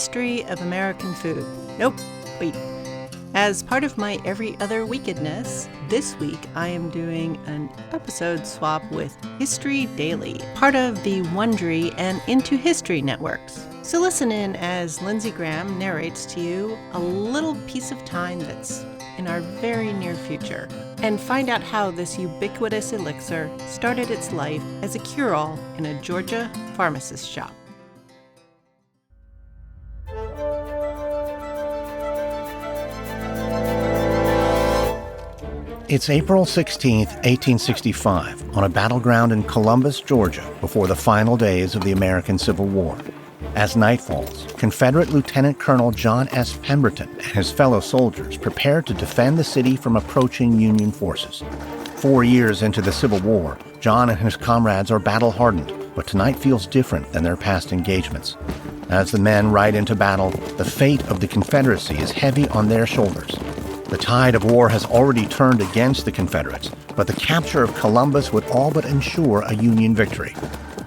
history of American food. Nope, wait. As part of my every other wickedness, this week I am doing an episode swap with History Daily, part of the Wondery and Into History networks. So listen in as Lindsey Graham narrates to you a little piece of time that's in our very near future, and find out how this ubiquitous elixir started its life as a cure-all in a Georgia pharmacist shop. It's April 16, 1865, on a battleground in Columbus, Georgia, before the final days of the American Civil War. As night falls, Confederate Lieutenant Colonel John S. Pemberton and his fellow soldiers prepare to defend the city from approaching Union forces. 4 years into the Civil War, John and his comrades are battle-hardened, but tonight feels different than their past engagements. As the men ride into battle, the fate of the Confederacy is heavy on their shoulders. The tide of war has already turned against the Confederates, but the capture of Columbus would all but ensure a Union victory.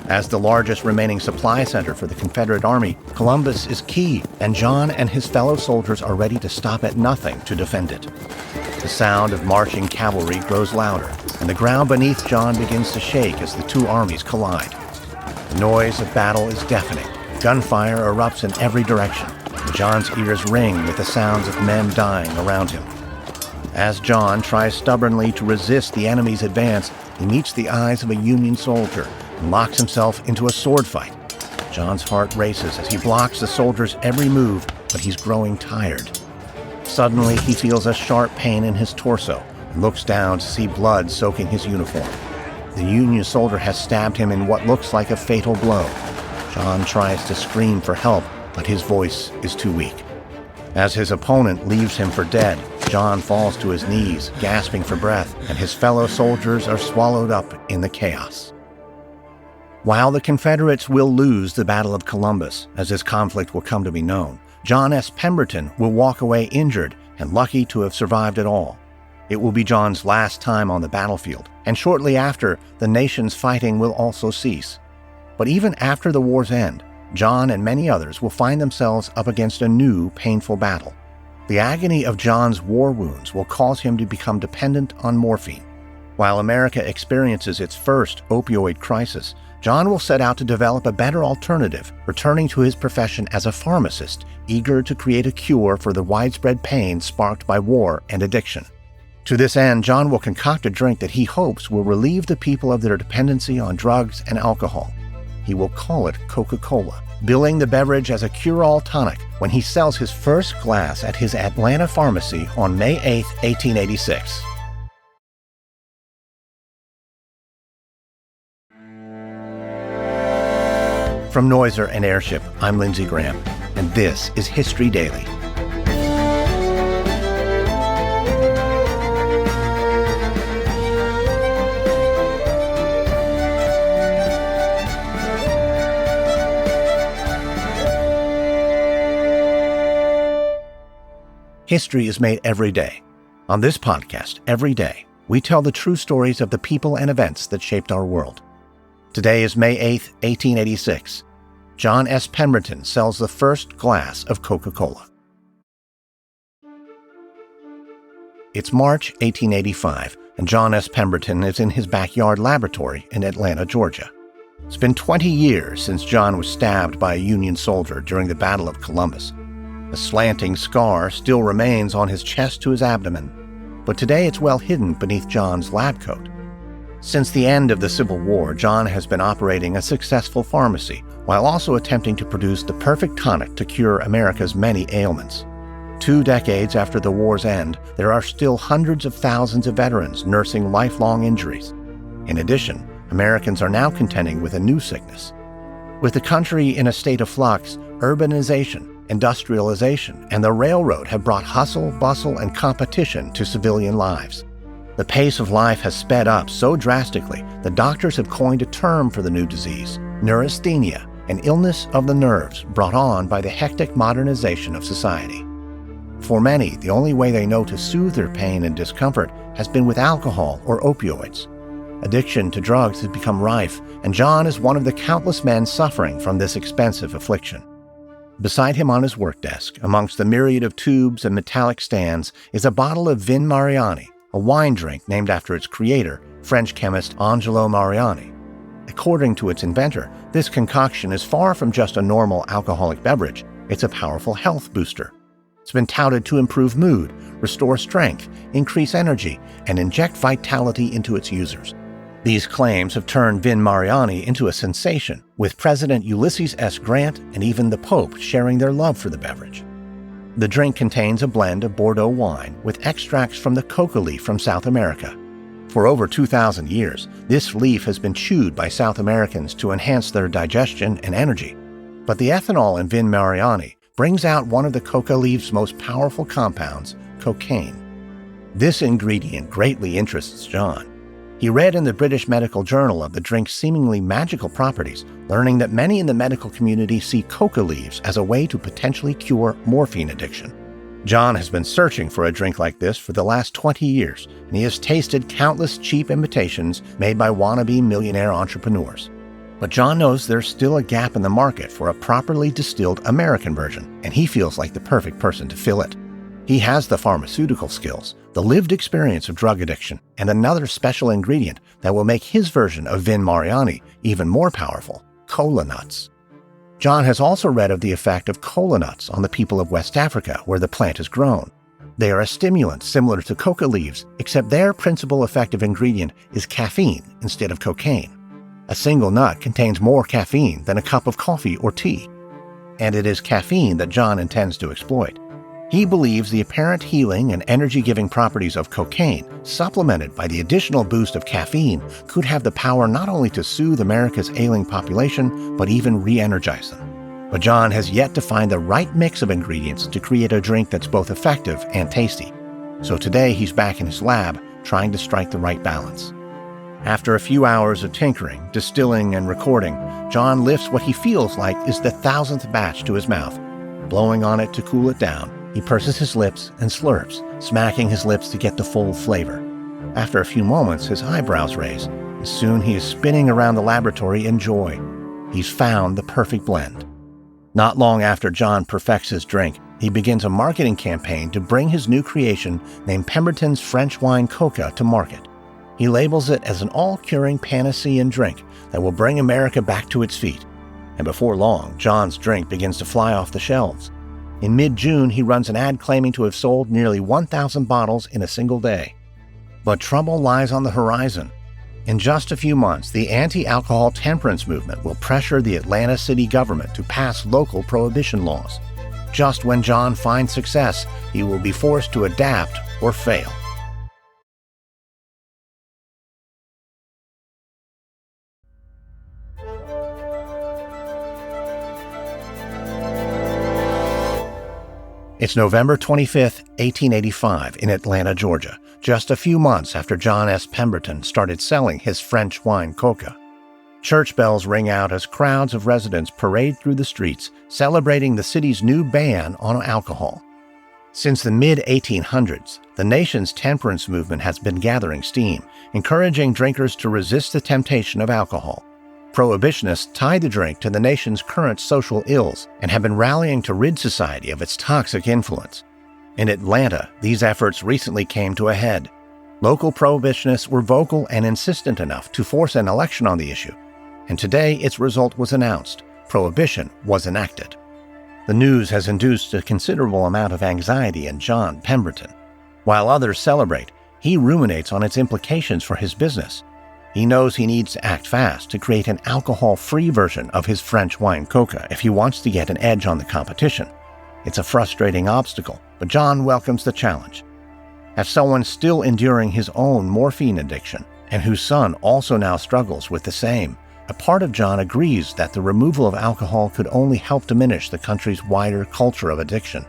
As the largest remaining supply center for the Confederate Army, Columbus is key, and John and his fellow soldiers are ready to stop at nothing to defend it. The sound of marching cavalry grows louder, and the ground beneath John begins to shake as the two armies collide. The noise of battle is deafening. Gunfire erupts in every direction, and John's ears ring with the sounds of men dying around him. As John tries stubbornly to resist the enemy's advance, he meets the eyes of a Union soldier and locks himself into a sword fight. John's heart races as he blocks the soldier's every move, but he's growing tired. Suddenly, he feels a sharp pain in his torso and looks down to see blood soaking his uniform. The Union soldier has stabbed him in what looks like a fatal blow. John tries to scream for help, but his voice is too weak. As his opponent leaves him for dead, John falls to his knees, gasping for breath, and his fellow soldiers are swallowed up in the chaos. While the Confederates will lose the Battle of Columbus, as this conflict will come to be known, John S. Pemberton will walk away injured and lucky to have survived it all. It will be John's last time on the battlefield, and shortly after, the nation's fighting will also cease. But even after the war's end, John and many others will find themselves up against a new, painful battle. The agony of John's war wounds will cause him to become dependent on morphine. While America experiences its first opioid crisis, John will set out to develop a better alternative, returning to his profession as a pharmacist, eager to create a cure for the widespread pain sparked by war and addiction. To this end, John will concoct a drink that he hopes will relieve the people of their dependency on drugs and alcohol. He will call it Coca Cola, billing the beverage as a cure-all tonic when he sells his first glass at his Atlanta pharmacy on May 8, 1886. From Noiser and Airship, I'm Lindsey Graham, and this is History Daily. History is made every day. On this podcast, every day, we tell the true stories of the people and events that shaped our world. Today is May 8, 1886. John S. Pemberton sells the first glass of Coca Cola. It's March 1885, and John S. Pemberton is in his backyard laboratory in Atlanta, Georgia. It's been 20 years since John was stabbed by a Union soldier during the Battle of Columbus. A slanting scar still remains on his chest to his abdomen, but today it's well hidden beneath John's lab coat. Since the end of the Civil War, John has been operating a successful pharmacy while also attempting to produce the perfect tonic to cure America's many ailments. 2 decades after the war's end, there are still hundreds of thousands of veterans nursing lifelong injuries. In addition, Americans are now contending with a new sickness. With the country in a state of flux, urbanization, industrialization, and the railroad have brought hustle, bustle, and competition to civilian lives. The pace of life has sped up so drastically that doctors have coined a term for the new disease, neurasthenia, an illness of the nerves brought on by the hectic modernization of society. For many, the only way they know to soothe their pain and discomfort has been with alcohol or opioids. Addiction to drugs has become rife, and John is one of the countless men suffering from this expensive affliction. Beside him on his work desk, amongst the myriad of tubes and metallic stands, is a bottle of Vin Mariani, a wine drink named after its creator, French chemist Angelo Mariani. According to its inventor, this concoction is far from just a normal alcoholic beverage. It's a powerful health booster. It's been touted to improve mood, restore strength, increase energy, and inject vitality into its users. These claims have turned Vin Mariani into a sensation, with President Ulysses S. Grant and even the Pope sharing their love for the beverage. The drink contains a blend of Bordeaux wine with extracts from the coca leaf from South America. For over 2,000 years, this leaf has been chewed by South Americans to enhance their digestion and energy. But the ethanol in Vin Mariani brings out one of the coca leaf's most powerful compounds, cocaine. This ingredient greatly interests John. He read in the British Medical Journal of the drink's seemingly magical properties, learning that many in the medical community see coca leaves as a way to potentially cure morphine addiction. John has been searching for a drink like this for the last 20 years, and he has tasted countless cheap imitations made by wannabe millionaire entrepreneurs. But John knows there's still a gap in the market for a properly distilled American version, and he feels like the perfect person to fill it. He has the pharmaceutical skills, the lived experience of drug addiction, and another special ingredient that will make his version of Vin Mariani even more powerful: cola nuts. John has also read of the effect of cola nuts on the people of West Africa, where the plant is grown. They are a stimulant similar to coca leaves, except their principal effective ingredient is caffeine instead of cocaine. A single nut contains more caffeine than a cup of coffee or tea. And it is caffeine that John intends to exploit. He believes the apparent healing and energy-giving properties of cocaine, supplemented by the additional boost of caffeine, could have the power not only to soothe America's ailing population, but even re-energize them. But John has yet to find the right mix of ingredients to create a drink that's both effective and tasty. So today he's back in his lab, trying to strike the right balance. After a few hours of tinkering, distilling, and recording, John lifts what he feels like is the 1,000th batch to his mouth. Blowing on it to cool it down, he purses his lips and slurps, smacking his lips to get the full flavor. After a few moments, his eyebrows raise, and soon he is spinning around the laboratory in joy. He's found the perfect blend. Not long after John perfects his drink, he begins a marketing campaign to bring his new creation named Pemberton's French Wine Coca to market. He labels it as an all-curing Panacean drink that will bring America back to its feet. And before long, John's drink begins to fly off the shelves. In mid-June, he runs an ad claiming to have sold nearly 1,000 bottles in a single day. But trouble lies on the horizon. In just a few months, the anti-alcohol temperance movement will pressure the Atlanta city government to pass local prohibition laws. Just when John finds success, he will be forced to adapt or fail. It's November 25, 1885, in Atlanta, Georgia, just a few months after John S. Pemberton started selling his French wine coca. Church bells ring out as crowds of residents parade through the streets, celebrating the city's new ban on alcohol. Since the mid-1800s, the nation's temperance movement has been gathering steam, encouraging drinkers to resist the temptation of alcohol. Prohibitionists tied the drink to the nation's current social ills and have been rallying to rid society of its toxic influence. In Atlanta, these efforts recently came to a head. Local prohibitionists were vocal and insistent enough to force an election on the issue, and today its result was announced. Prohibition was enacted. The news has induced a considerable amount of anxiety in John Pemberton. While others celebrate, he ruminates on its implications for his business. He knows he needs to act fast to create an alcohol-free version of his French wine coca if he wants to get an edge on the competition. It's a frustrating obstacle, but John welcomes the challenge. As someone still enduring his own morphine addiction, and whose son also now struggles with the same, a part of John agrees that the removal of alcohol could only help diminish the country's wider culture of addiction.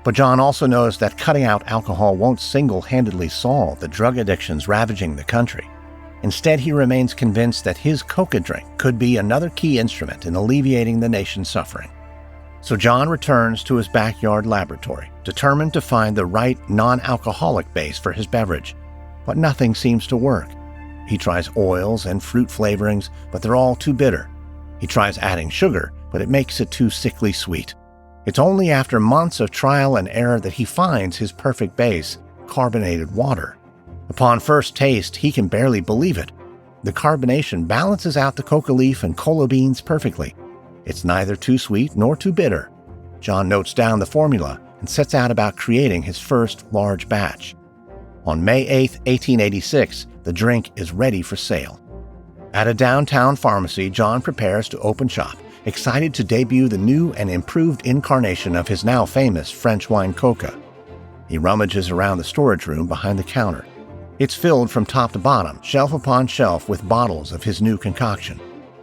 But John also knows that cutting out alcohol won't single-handedly solve the drug addictions ravaging the country. Instead, he remains convinced that his coca drink could be another key instrument in alleviating the nation's suffering. So John returns to his backyard laboratory, determined to find the right non-alcoholic base for his beverage. But nothing seems to work. He tries oils and fruit flavorings, but they're all too bitter. He tries adding sugar, but it makes it too sickly sweet. It's only after months of trial and error that he finds his perfect base, carbonated water. Upon first taste, he can barely believe it. The carbonation balances out the coca leaf and cola beans perfectly. It's neither too sweet nor too bitter. John notes down the formula and sets out about creating his first large batch. On May 8, 1886, the drink is ready for sale. At a downtown pharmacy, John prepares to open shop, excited to debut the new and improved incarnation of his now famous French wine coca. He rummages around the storage room behind the counter. It's filled from top to bottom, shelf upon shelf, with bottles of his new concoction.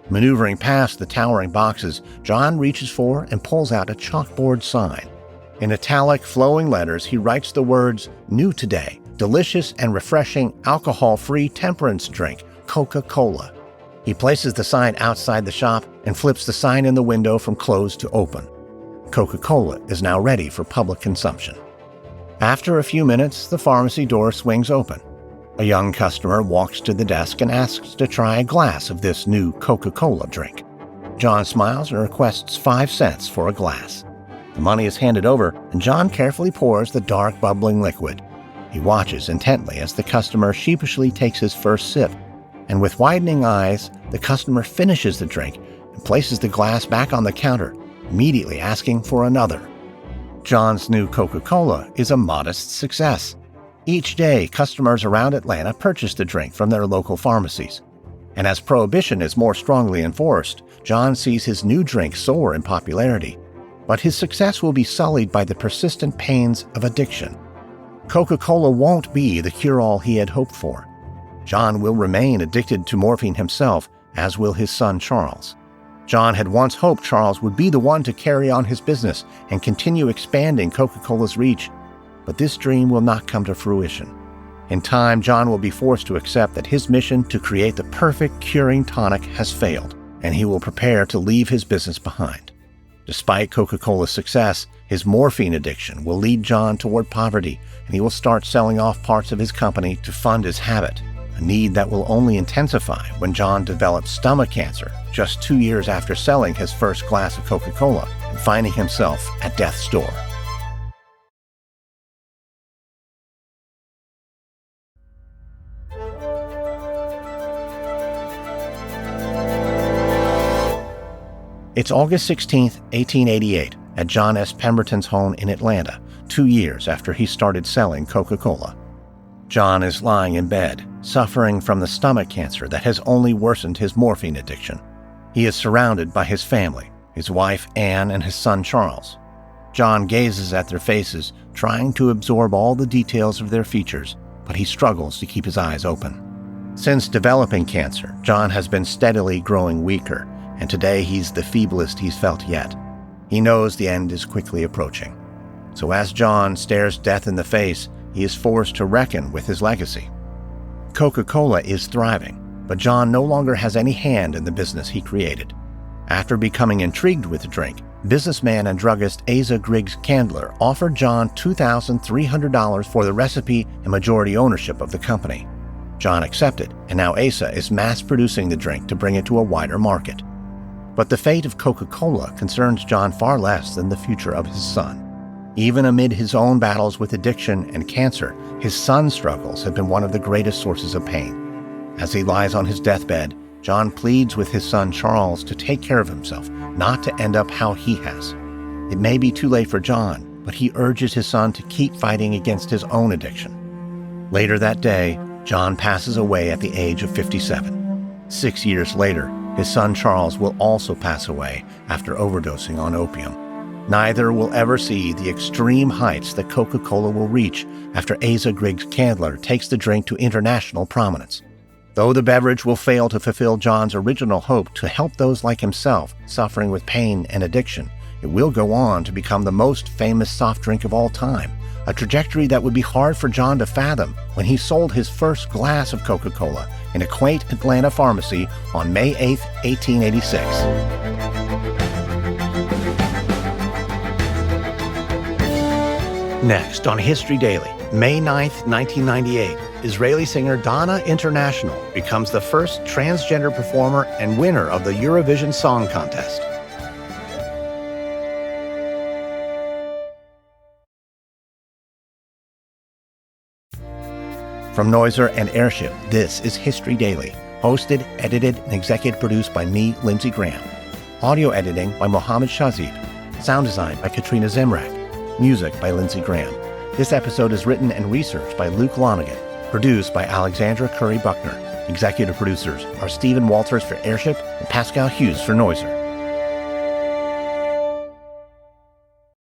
Maneuvering past the towering boxes, John reaches for and pulls out a chalkboard sign. In italic, flowing letters, he writes the words, "New today, delicious and refreshing alcohol-free temperance drink, Coca Cola." He places the sign outside the shop and flips the sign in the window from closed to open. Coca Cola is now ready for public consumption. After a few minutes, the pharmacy door swings open. A young customer walks to the desk and asks to try a glass of this new Coca Cola drink. John smiles and requests 5 cents for a glass. The money is handed over, and John carefully pours the dark, bubbling liquid. He watches intently as the customer sheepishly takes his first sip, and with widening eyes, the customer finishes the drink and places the glass back on the counter, immediately asking for another. John's new Coca Cola is a modest success. Each day, customers around Atlanta purchase the drink from their local pharmacies. And as prohibition is more strongly enforced, John sees his new drink soar in popularity. But his success will be sullied by the persistent pains of addiction. Coca-Cola won't be the cure-all he had hoped for. John will remain addicted to morphine himself, as will his son Charles. John had once hoped Charles would be the one to carry on his business and continue expanding Coca-Cola's reach. But this dream will not come to fruition. In time, John will be forced to accept that his mission to create the perfect curing tonic has failed, and he will prepare to leave his business behind. Despite Coca-Cola's success, his morphine addiction will lead John toward poverty, and he will start selling off parts of his company to fund his habit, a need that will only intensify when John develops stomach cancer just 2 years after selling his first glass of Coca-Cola and finding himself at death's door. It's August 16, 1888, at John S. Pemberton's home in Atlanta, 2 years after he started selling Coca-Cola. John is lying in bed, suffering from the stomach cancer that has only worsened his morphine addiction. He is surrounded by his family, his wife Anne and his son Charles. John gazes at their faces, trying to absorb all the details of their features, but he struggles to keep his eyes open. Since developing cancer, John has been steadily growing weaker, and today he's the feeblest he's felt yet. He knows the end is quickly approaching. So as John stares death in the face, he is forced to reckon with his legacy. Coca-Cola is thriving, but John no longer has any hand in the business he created. After becoming intrigued with the drink, businessman and druggist Asa Griggs Candler offered John $2,300 for the recipe and majority ownership of the company. John accepted, and now Asa is mass-producing the drink to bring it to a wider market. But the fate of Coca-Cola concerns John far less than the future of his son. Even amid his own battles with addiction and cancer, his son's struggles have been one of the greatest sources of pain. As he lies on his deathbed, John pleads with his son Charles to take care of himself, not to end up how he has. It may be too late for John, but he urges his son to keep fighting against his own addiction. Later that day, John passes away at the age of 57. 6 years later, his son Charles will also pass away after overdosing on opium. Neither will ever see the extreme heights that Coca-Cola will reach after Asa Griggs Candler takes the drink to international prominence. Though the beverage will fail to fulfill John's original hope to help those like himself suffering with pain and addiction, it will go on to become the most famous soft drink of all time, a trajectory that would be hard for John to fathom when he sold his first glass of Coca-Cola in a quaint Atlanta pharmacy on May 8, 1886. Next on History Daily, May 9, 1998, Israeli singer Dana International becomes the first transgender performer and winner of the Eurovision Song Contest. From Noiser and Airship, this is History Daily, hosted, edited, and executive produced by me, Lindsey Graham. Audio editing by Mohammed Shazib. Sound design by Katrina Zemrak. Music by Lindsey Graham. This episode is written and researched by Luke Lonigan. Produced by Alexandra Curry Buckner. Executive producers are Stephen Walters for Airship and Pascal Hughes for Noiser.